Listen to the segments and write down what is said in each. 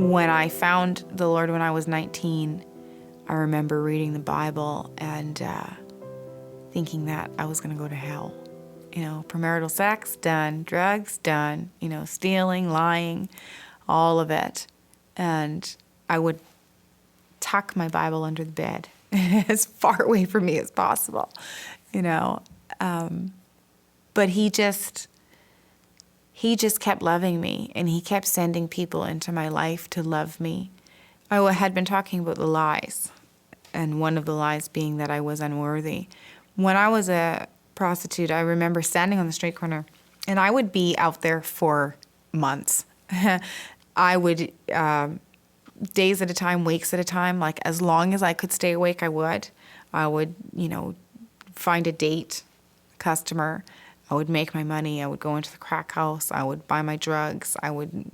When I found the Lord when I was 19, I remember reading the Bible and thinking that I was going to go to hell. Premarital sex, done. Drugs, done. Stealing, lying, all of it. And I would tuck my Bible under the bed as far away from me as possible, But he just kept loving me, and he kept sending people into my life to love me. I had been talking about the lies, and one of the lies being that I was unworthy. When I was a prostitute, I remember standing on the street corner, and I would be out there for months. I would, days at a time, weeks at a time, like as long as I could stay awake, I would. I would, find a date, customer. I would make my money. I would go into the crack house. I would buy my drugs. I would,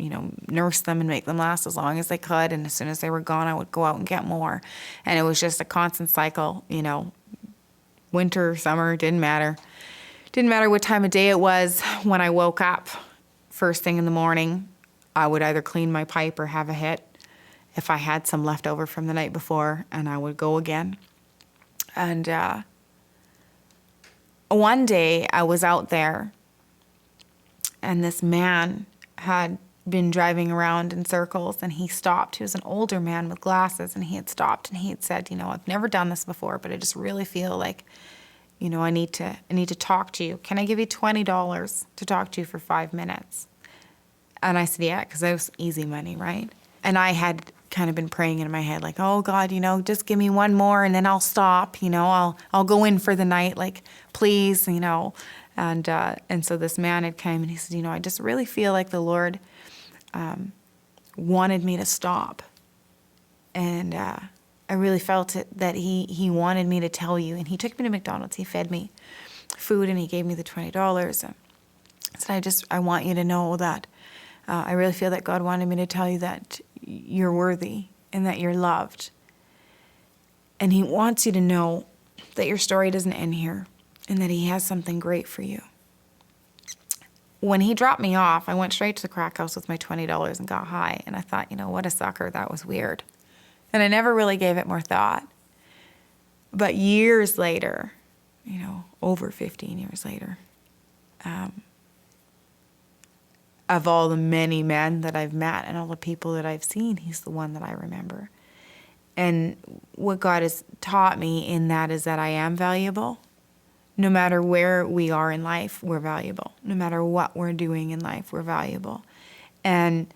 nurse them and make them last as long as they could. And as soon as they were gone, I would go out and get more. And it was just a constant cycle, winter, summer, didn't matter. Didn't matter what time of day it was. When I woke up first thing in the morning, I would either clean my pipe or have a hit if I had some left over from the night before, and I would go again. And one day I was out there, and this man had been driving around in circles, and he stopped. He was an older man with glasses, and he had stopped, and he had said, I've never done this before, but I just really feel like, I need to talk to you. Can I give you $20 to talk to you for 5 minutes? And I said, yeah, because that was easy money, right? And I had kind of been praying in my head, like, oh God, just give me one more and then I'll stop, I'll go in for the night, like, please, And so this man had come and he said, I just really feel like the Lord wanted me to stop. And I really felt it, that he wanted me to tell you. And he took me to McDonald's. He fed me food and he gave me the $20. And I said, I want you to know that I really feel that God wanted me to tell you that you're worthy and that you're loved. And he wants you to know that your story doesn't end here and that he has something great for you. When he dropped me off, I went straight to the crack house with my $20 and got high. And I thought, what a sucker, that was weird. And I never really gave it more thought. But years later, over 15 years later, of all the many men that I've met and all the people that I've seen, he's the one that I remember. And what God has taught me in that is that I am valuable. No matter where we are in life, we're valuable. No matter what we're doing in life, we're valuable. And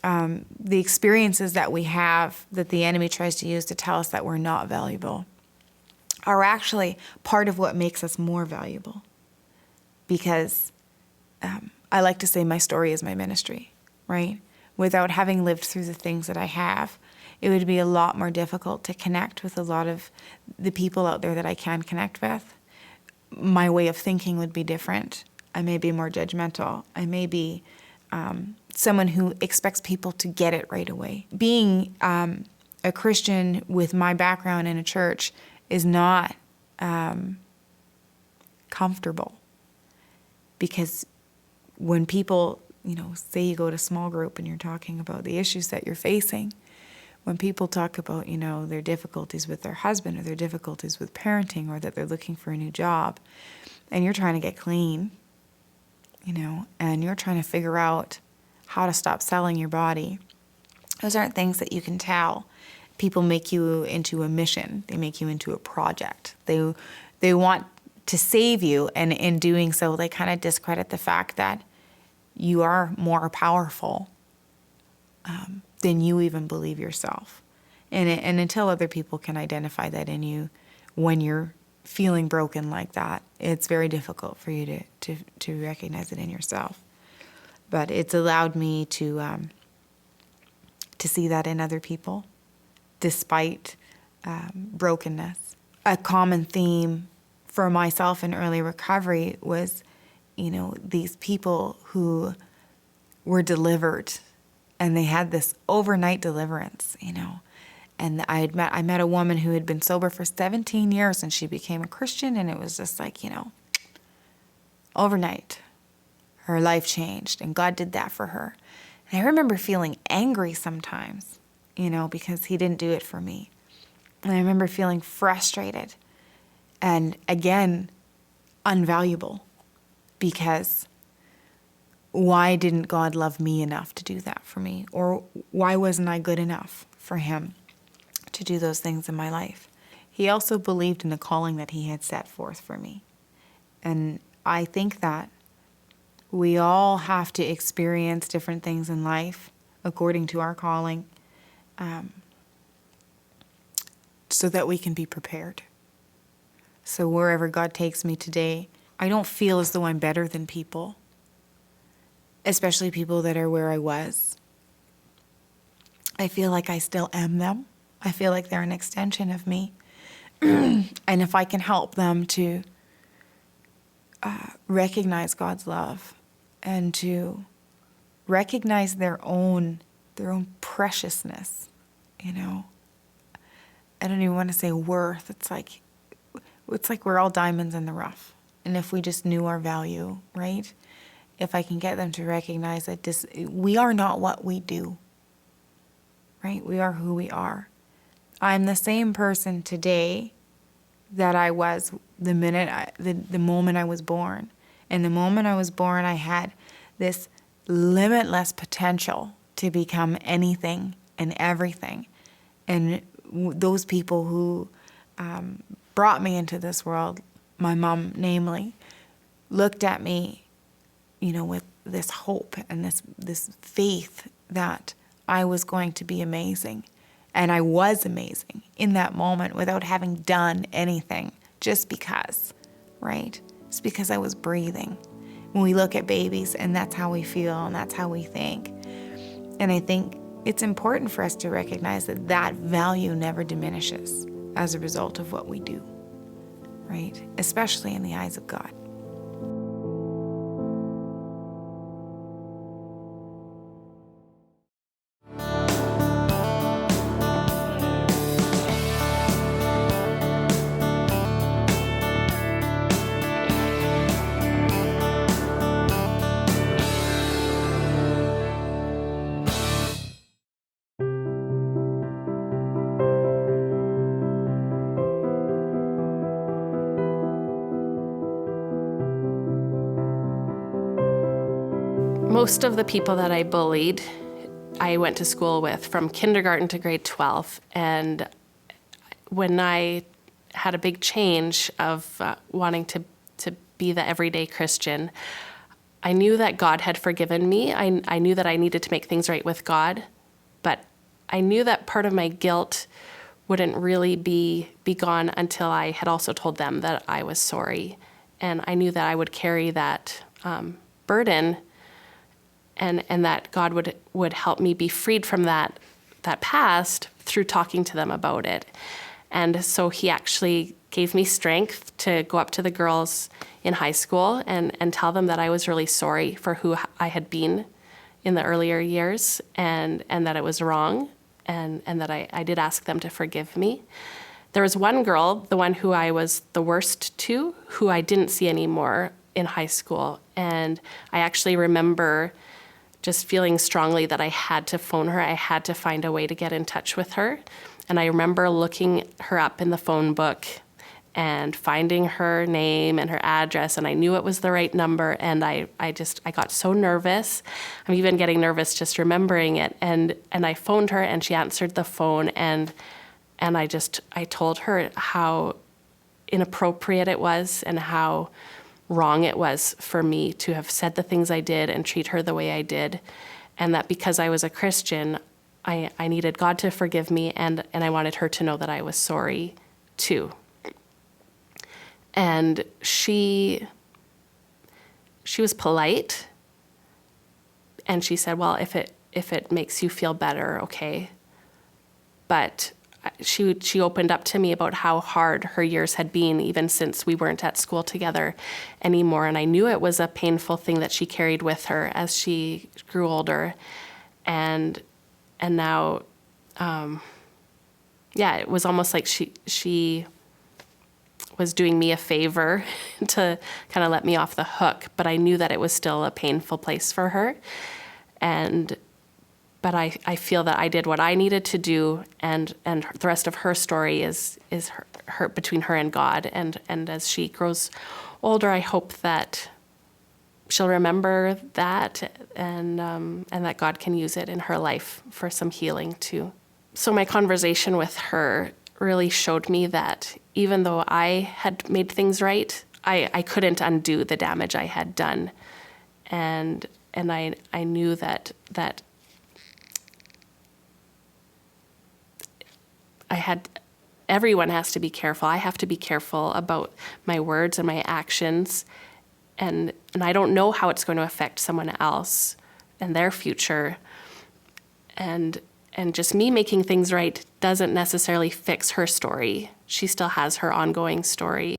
the experiences that we have that the enemy tries to use to tell us that we're not valuable are actually part of what makes us more valuable. Because I like to say my story is my ministry, right? Without having lived through the things that I have, it would be a lot more difficult to connect with a lot of the people out there that I can connect with. My way of thinking would be different. I may be more judgmental. I may be someone who expects people to get it right away. Being a Christian with my background in a church is not comfortable, because when people, say you go to small group and you're talking about the issues that you're facing, when people talk about, their difficulties with their husband or their difficulties with parenting or that they're looking for a new job, and you're trying to get clean, and you're trying to figure out how to stop selling your body, those aren't things that you can tell. People make you into a mission. They make you into a project. They want to save you, and in doing so, they kind of discredit the fact that you are more powerful than you even believe yourself. And until other people can identify that in you when you're feeling broken like that, it's very difficult for you to recognize it in yourself. But it's allowed me to see that in other people, despite brokenness. A common theme for myself in early recovery was, these people who were delivered, and they had this overnight deliverance, And I met a woman who had been sober for 17 years, and she became a Christian, and it was just like, overnight, her life changed, and God did that for her. And I remember feeling angry sometimes, because he didn't do it for me. And I remember feeling frustrated and, again, unvaluable, because why didn't God love me enough to do that for me? Or why wasn't I good enough for him to do those things in my life? He also believed in the calling that he had set forth for me. And I think that we all have to experience different things in life according to our calling, so that we can be prepared. So wherever God takes me today, I don't feel as though I'm better than people, especially people that are where I was. I feel like I still am them. I feel like they're an extension of me. And if I can help them to recognize God's love and to recognize their own preciousness, I don't even want to say worth. It's like we're all diamonds in the rough. And if we just knew our value, right? If I can get them to recognize that we are not what we do, right? We are who we are. I'm the same person today that I was the moment I was born. And the moment I was born, I had this limitless potential to become anything and everything. And those people who brought me into this world, my mom namely, looked at me, with this hope and this faith that I was going to be amazing. And I was amazing in that moment without having done anything, just because, right? Just because I was breathing. When we look at babies, and that's how we feel and that's how we think. And I think it's important for us to recognize that value never diminishes as a result of what we do, right? Especially in the eyes of God. Most of the people that I bullied, I went to school with from kindergarten to grade 12. And when I had a big change of wanting to be the everyday Christian, I knew that God had forgiven me. I knew that I needed to make things right with God, but I knew that part of my guilt wouldn't really be gone until I had also told them that I was sorry. And I knew that I would carry that burden, and that God would help me be freed from that past through talking to them about it. And so he actually gave me strength to go up to the girls in high school and tell them that I was really sorry for who I had been in the earlier years, and that it was wrong, and that I did ask them to forgive me. There was one girl, the one who I was the worst to, who I didn't see anymore in high school. And I actually remember just feeling strongly that I had to phone her. I had to find a way to get in touch with her. And I remember looking her up in the phone book and finding her name and her address, and I knew it was the right number. And I got so nervous. I'm even getting nervous just remembering it. And I phoned her, and she answered the phone, and I told her how inappropriate it was and how wrong it was for me to have said the things I did and treat her the way I did. And that because I was a Christian, I needed God to forgive me, and I wanted her to know that I was sorry too. And she was polite, and she said, well, if it makes you feel better, okay. But she opened up to me about how hard her years had been, even since we weren't at school together anymore. And I knew it was a painful thing that she carried with her as she grew older. And now, it was almost like she was doing me a favor to kind of let me off the hook. But I knew that it was still a painful place for her. And but I feel that I did what I needed to do, and the rest of her story is her between her and God. And as she grows older, I hope that she'll remember that, and that God can use it in her life for some healing too. So my conversation with her really showed me that even though I had made things right, I couldn't undo the damage I had done, and I knew that everyone has to be careful. I have to be careful about my words and my actions, and I don't know how it's going to affect someone else and their future. And just me making things right doesn't necessarily fix her story. She still has her ongoing story.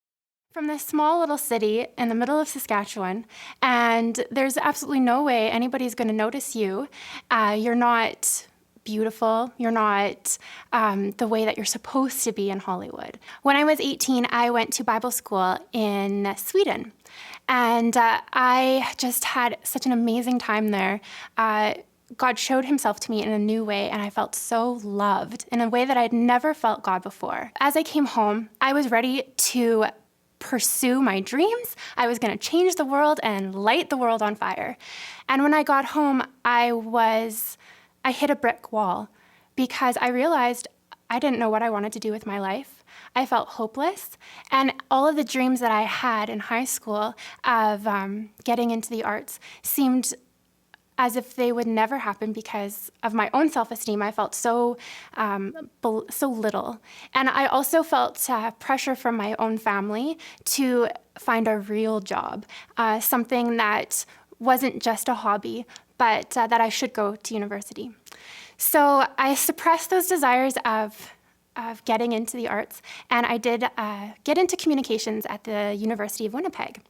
From this small little city in the middle of Saskatchewan, and there's absolutely no way anybody's going to notice you. You're not beautiful. You're not the way that you're supposed to be in Hollywood. When I was 18, I went to Bible school in Sweden, and I just had such an amazing time there. God showed himself to me in a new way, and I felt so loved in a way that I'd never felt God before. As I came home, I was ready to pursue my dreams. I was going to change the world and light the world on fire. And when I got home, I hit a brick wall because I realized I didn't know what I wanted to do with my life. I felt hopeless. And all of the dreams that I had in high school of getting into the arts seemed as if they would never happen because of my own self-esteem. I felt so little. And I also felt pressure from my own family to find a real job, something that wasn't just a hobby, but that I should go to university. So I suppressed those desires of getting into the arts, and I did get into communications at the University of Winnipeg.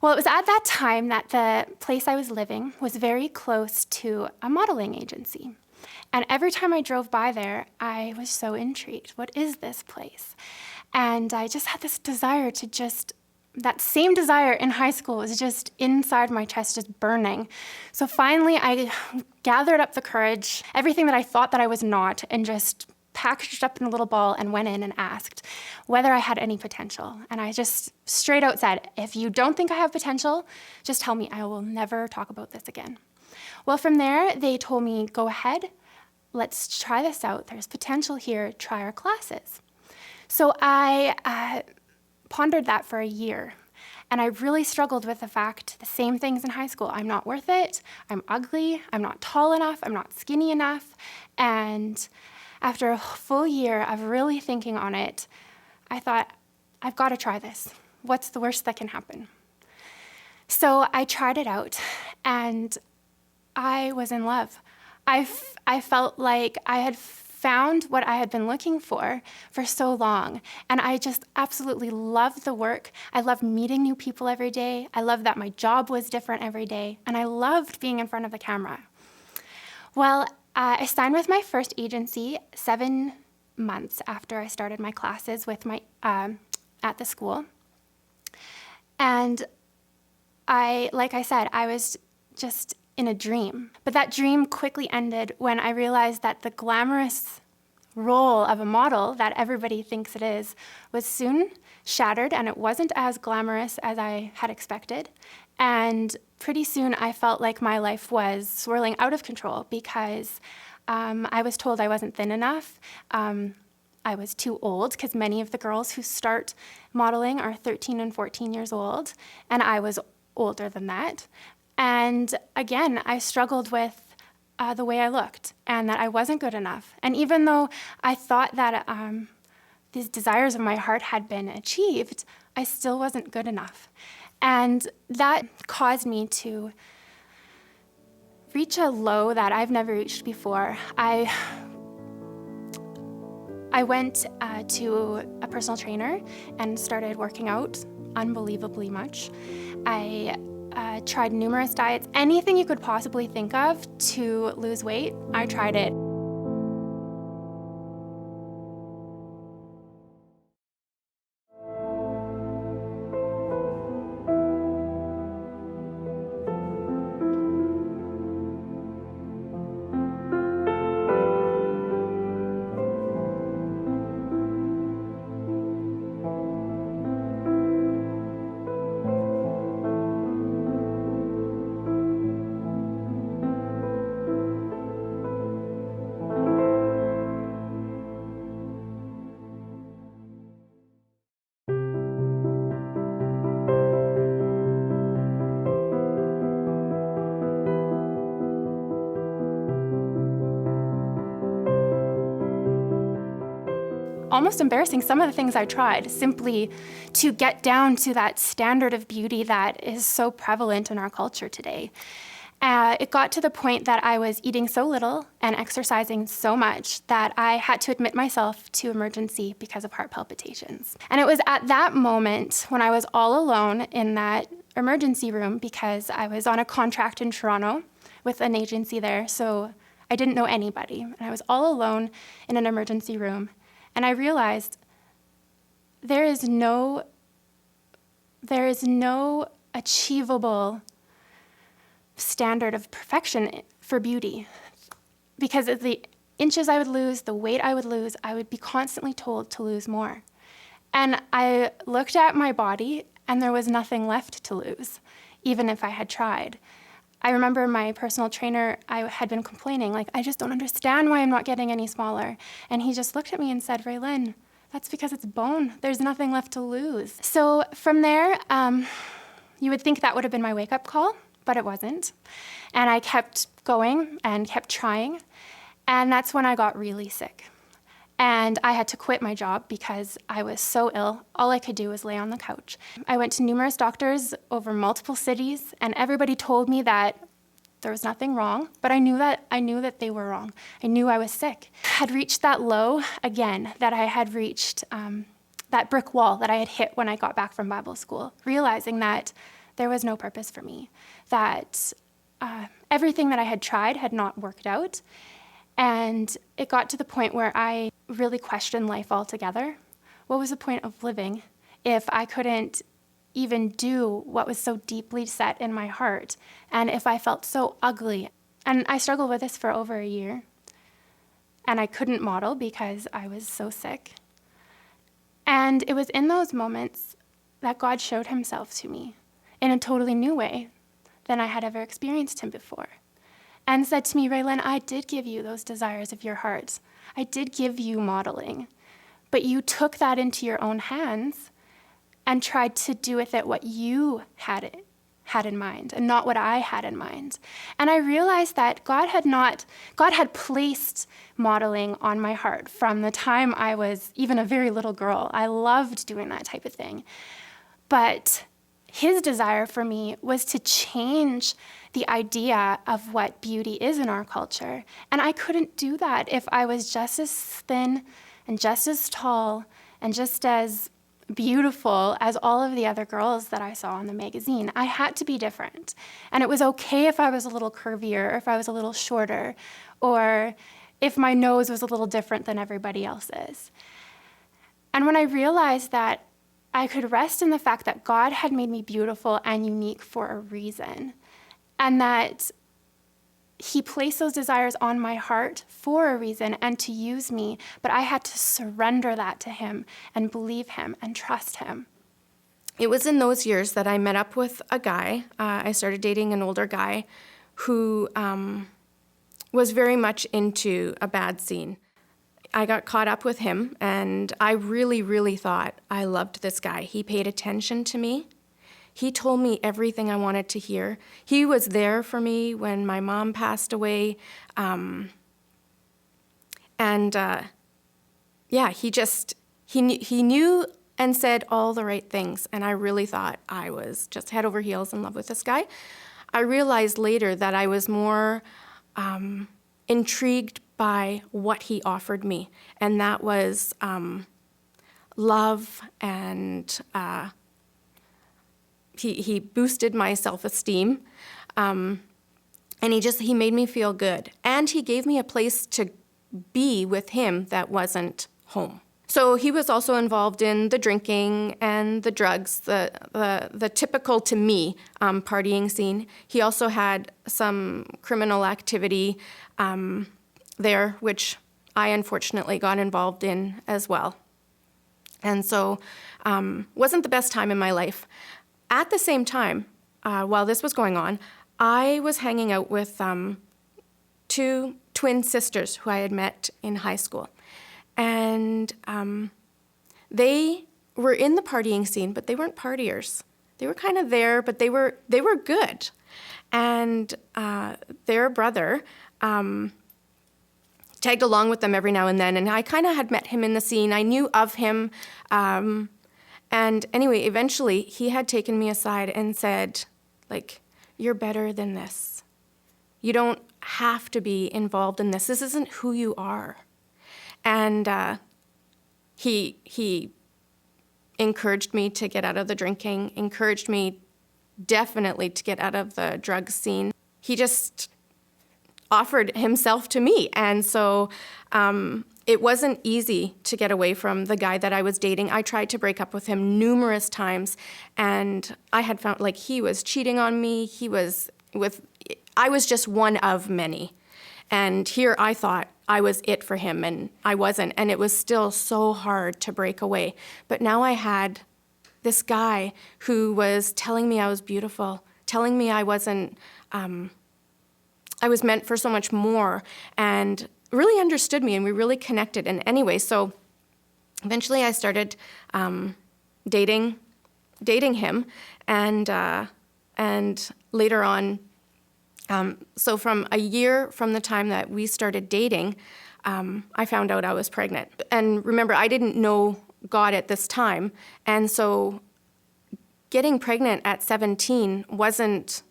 Well, it was at that time that the place I was living was very close to a modeling agency. And every time I drove by there, I was so intrigued. What is this place? And I just had this desire that same desire in high school was just inside my chest, just burning. So finally, I gathered up the courage, everything that I thought that I was not, and just packaged up in a little ball and went in and asked whether I had any potential. And I just straight out said, if you don't think I have potential, just tell me. I will never talk about this again. Well, from there, they told me, go ahead, let's try this out. There's potential here, try our classes. So I pondered that for a year. And I really struggled with the same things in high school. I'm not worth it, I'm ugly, I'm not tall enough, I'm not skinny enough. And after a full year of really thinking on it, I thought, I've got to try this. What's the worst that can happen? So I tried it out, and I was in love. I felt like I had found what I had been looking for so long, and I just absolutely loved the work. I loved meeting new people every day. I loved that my job was different every day, and I loved being in front of the camera. Well, I signed with my first agency 7 months after I started my classes with my at the school. And like I said, I was just in a dream. But that dream quickly ended when I realized that the glamorous role of a model that everybody thinks it is was soon shattered, and it wasn't as glamorous as I had expected. And pretty soon I felt like my life was swirling out of control because I was told I wasn't thin enough. I was too old because many of the girls who start modeling are 13 and 14 years old, and I was older than that. And again, I struggled with the way I looked and that I wasn't good enough. And even though I thought that these desires of my heart had been achieved, I still wasn't good enough. And that caused me to reach a low that I've never reached before. I went to a personal trainer and started working out unbelievably much. I tried numerous diets, anything you could possibly think of to lose weight, I tried it. almost embarrassing some of the things I tried simply to get down to that standard of beauty that is so prevalent in our culture today. It got to the point that I was eating so little and exercising so much that I had to admit myself to emergency because of heart palpitations. And it was at that moment when I was all alone in that emergency room, because I was on a contract in Toronto with an agency there, so I didn't know anybody. And I was all alone in an emergency room. And I realized there is no achievable standard of perfection for beauty, because of the inches I would lose, the weight I would lose, I would be constantly told to lose more. And I looked at my body and there was nothing left to lose, even if I had tried. I remember my personal trainer, I had been complaining, like, I just don't understand why I'm not getting any smaller. And he just looked at me and said, Raelynn, that's because it's bone. There's nothing left to lose. So from there, you would think that would have been my wake-up call, but it wasn't. And I kept going and kept trying. And that's when I got really sick. And I had to quit my job because I was so ill. All I could do was lay on the couch. I went to numerous doctors over multiple cities, and everybody told me that there was nothing wrong, but I knew that they were wrong. I knew I was sick. I had reached that low again, that I had reached that brick wall that I had hit when I got back from Bible school, realizing that there was no purpose for me, that everything that I had tried had not worked out. And it got to the point where I really questioned life altogether. What was the point of living if I couldn't even do what was so deeply set in my heart, and if I felt so ugly? And I struggled with this for over a year, and I couldn't model because I was so sick. And it was in those moments that God showed himself to me in a totally new way than I had ever experienced him before, and said to me, Raelynn, I did give you those desires of your heart. I did give you modeling, but you took that into your own hands and tried to do with it what you had in mind, and not what I had in mind. And I realized that God had placed modeling on my heart from the time I was even a very little girl. I loved doing that type of thing. But his desire for me was to change the idea of what beauty is in our culture. And I couldn't do that if I was just as thin and just as tall and just as beautiful as all of the other girls that I saw in the magazine. I had to be different. And it was okay if I was a little curvier, or if I was a little shorter, or if my nose was a little different than everybody else's. And when I realized that I could rest in the fact that God had made me beautiful and unique for a reason, and that he placed those desires on my heart for a reason and to use me, but I had to surrender that to him and believe him and trust him. It was in those years that I met up with a guy. I started dating an older guy who was very much into a bad scene. I got caught up with him, and I really, really thought I loved this guy. He paid attention to me. He told me everything I wanted to hear. He was there for me when my mom passed away. He knew and said all the right things. And I really thought I was just head over heels in love with this guy. I realized later that I was more intrigued by what he offered me. And that was love, and he boosted my self-esteem, and he made me feel good. And he gave me a place to be with him that wasn't home. So he was also involved in the drinking and the drugs, the typical to me partying scene. He also had some criminal activity there, which I unfortunately got involved in as well. And so wasn't the best time in my life. At the same time, while this was going on, I was hanging out with two twin sisters who I had met in high school. And they were in the partying scene, but they weren't partiers. They were kind of there, but they were good. And their brother tagged along with them every now and then, and I kind of had met him in the scene. I knew of him. And anyway, eventually he had taken me aside and said, like, you're better than this. You don't have to be involved in this. This isn't who you are. And he encouraged me to get out of the drinking, encouraged me definitely to get out of the drug scene. He just offered himself to me. And so it wasn't easy to get away from the guy that I was dating. I tried to break up with him numerous times, and I had found like he was cheating on me. I was just one of many. And here I thought I was it for him, and I wasn't. And it was still so hard to break away. But now I had this guy who was telling me I was beautiful, telling me I wasn't, I was meant for so much more, and really understood me, and we really connected. And anyway, so eventually I started dating him, and later on, so from a year from the time that we started dating, I found out I was pregnant. And remember, I didn't know God at this time, and so getting pregnant at 17 wasn't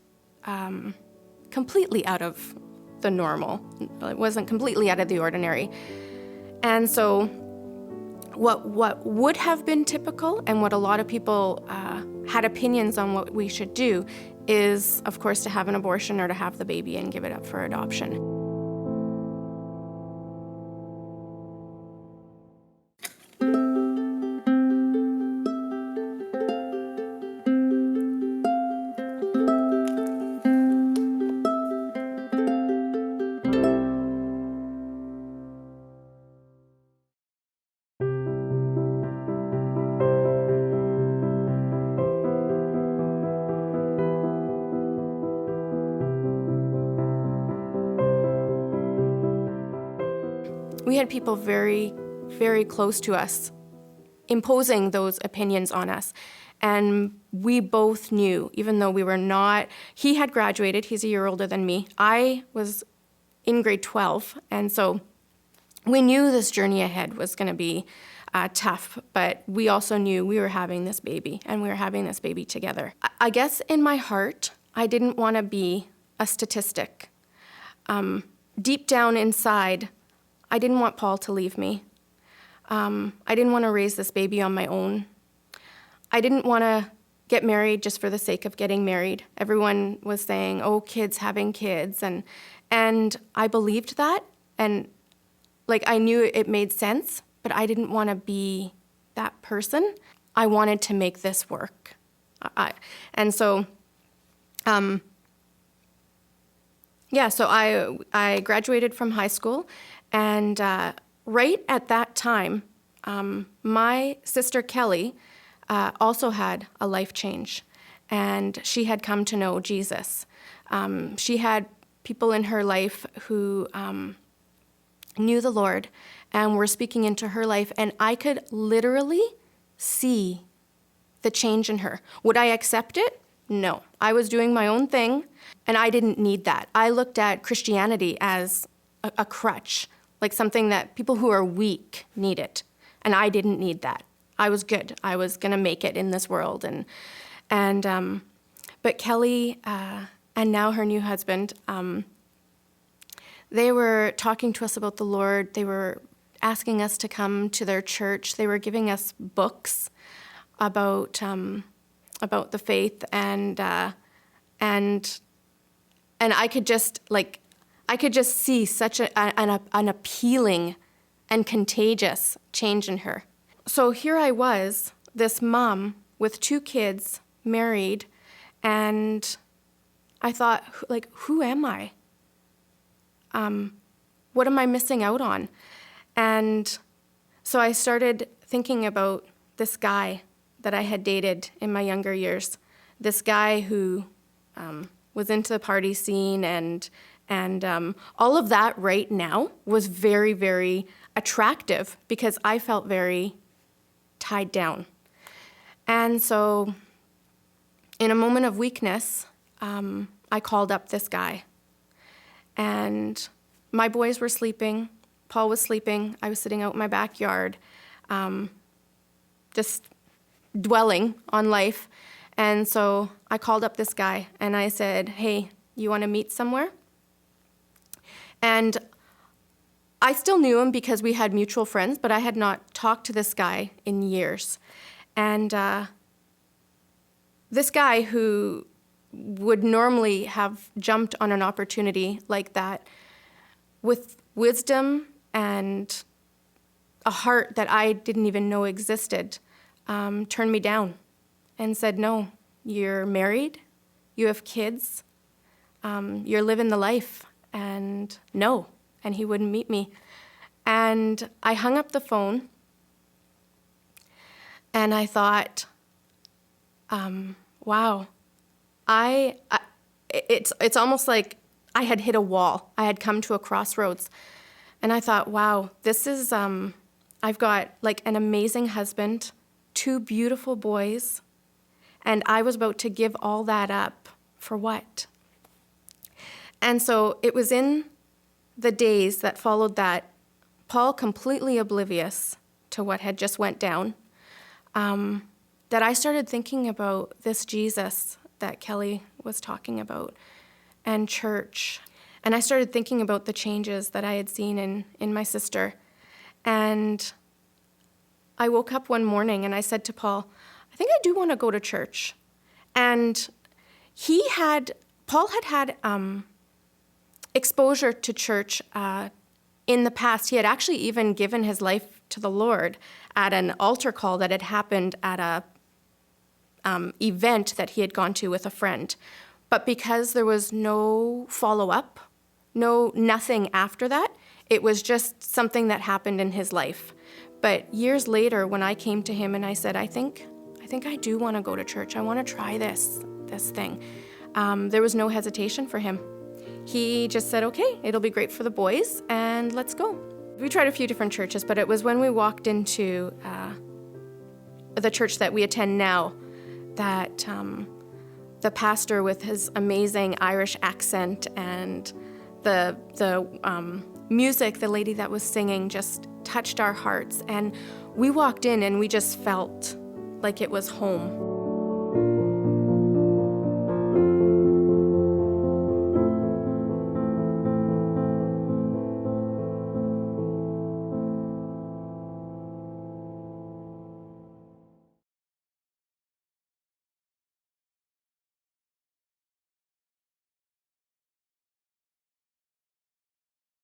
completely out of the normal. It wasn't completely out of the ordinary. And so what would have been typical, and what a lot of people had opinions on what we should do, is, of course, to have an abortion or to have the baby and give it up for adoption. We had people very, very close to us imposing those opinions on us. And we both knew, even though we were not, he had graduated, he's a year older than me. I was in grade 12, and so we knew this journey ahead was going to be tough, but we also knew we were having this baby, and we were having this baby together. I guess in my heart, I didn't want to be a statistic. Deep down inside, I didn't want Paul to leave me. I didn't want to raise this baby on my own. I didn't want to get married just for the sake of getting married. Everyone was saying, oh, kids having kids, and I believed that, and like I knew it made sense, but I didn't want to be that person. I wanted to make this work. So I graduated from high school, and right at that time, my sister Kelly also had a life change, and she had come to know Jesus. She had people in her life who knew the Lord and were speaking into her life, and I could literally see the change in her. Would I accept it? No. I was doing my own thing, and I didn't need that. I looked at Christianity as a crutch, like something that people who are weak need it, and I didn't need that. I was good. I was going to make it in this world, but Kelly and now her new husband, they were talking to us about the Lord. They were asking us to come to their church. They were giving us books about the faith, and I could just see such an appealing and contagious change in her. So here I was, this mom with 2 kids, married, and I thought, like, who am I? What am I missing out on? And so I started thinking about this guy that I had dated in my younger years, this guy who was into the party scene, and all of that right now was very, very attractive because I felt very tied down. And so in a moment of weakness, I called up this guy. And my boys were sleeping. Paul was sleeping. I was sitting out in my backyard, just dwelling on life. And so I called up this guy and I said, hey, you want to meet somewhere? And I still knew him because we had mutual friends, but I had not talked to this guy in years. And this guy who would normally have jumped on an opportunity like that with wisdom and a heart that I didn't even know existed, turned me down and said, no, you're married, you have kids, you're living the life, and no. And he wouldn't meet me. And I hung up the phone and I thought, wow, it's almost like I had hit a wall. I had come to a crossroads. And I thought, wow, this is, I've got like an amazing husband, 2 beautiful boys, and I was about to give all that up for what? And so it was in the days that followed that, Paul completely oblivious to what had just went down, that I started thinking about this Jesus that Kelly was talking about and church. And I started thinking about the changes that I had seen in my sister. And I woke up one morning and I said to Paul, I think I do want to go to church. And Paul had exposure to church in the past. He had actually even given his life to the Lord at an altar call that had happened at a event that he had gone to with a friend. But because there was no follow-up, nothing after that, it was just something that happened in his life. But years later, when I came to him and I said, I think I do want to go to church. I want to try this thing. There was no hesitation for him. He just said, okay, it'll be great for the boys, and let's go. We tried a few different churches, but it was when we walked into the church that we attend now that the pastor with his amazing Irish accent and the music, the lady that was singing just touched our hearts. And we walked in and we just felt like it was home.